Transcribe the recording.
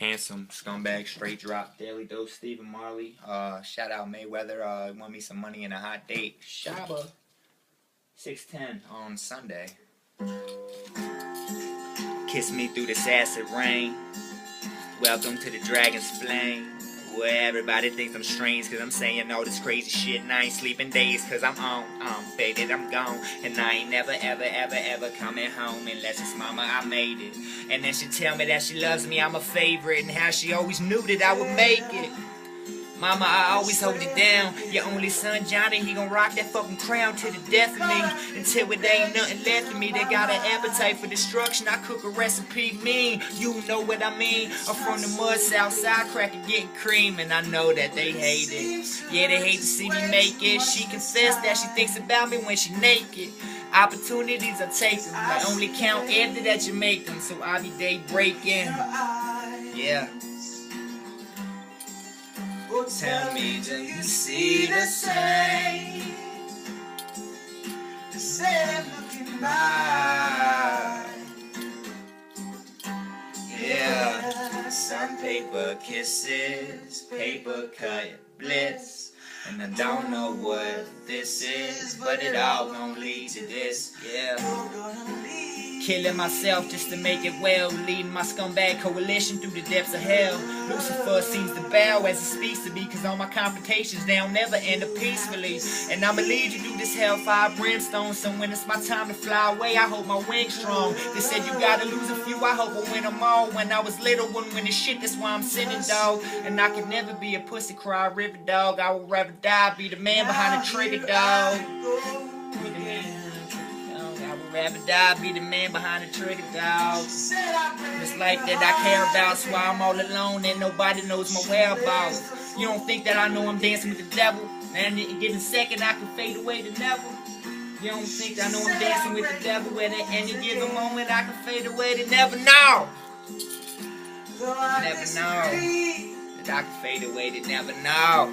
Handsome, Scumbag, Straight Drop, Daily Dose, Stephen Marley. Shout out Mayweather. Want me some money and a hot date. Shaba. 6:10 on Sunday. Kiss me through this acid rain. Welcome to the Dragon's Flame. Where everybody thinks I'm strange cause I'm saying all this crazy shit and I ain't sleeping days cause I'm faded, I'm gone. And I ain't never ever coming home unless it's mama I made it. And then she tell me that she loves me, I'm a favorite, and how she always knew that I would make it. Mama, I always hold it down. Your only son, Johnny, he gon' rock that fucking crown to the death of me. Until it ain't nothing left of me. They got an appetite for destruction. I cook a recipe mean. You know what I mean. I'm from the mud, south side, cracker getting cream. And I know that they hate it. Yeah, they hate to see me make it. She confessed that she thinks about me when she naked. Opportunities I take them. I only count after that you make them. So I be day breaking. Yeah. Tell me, do you see the same? The same looking by. Yeah, some paper kisses, paper cut bliss. And I don't know what this is, but it all gon' lead to this, yeah. Killing myself just to make it well, leading my scumbag coalition through the depths of hell. Lucifer seems to bow as he speaks to me, cause all my confrontations, they don't never end up peacefully. And I'ma lead you through this hellfire brimstone, so when it's my time to fly away, I hope my wings strong. They said you gotta lose a few, I hope I win them all. When I was little, wouldn't win the shit, that's why I'm sinning, dog. And I could never be a pussy cry river dog, I would rather die, be the man behind the trigger, dog. Rather die, be the man behind the trigger, dog. It's like that I care about, so I'm all alone and nobody knows my whereabouts. You don't think that I know I'm dancing with the devil? And in a second I can fade away to never. You don't think I know I'm dancing with the devil? At any given moment I can fade away to never know. Never know. That I can fade away to never know.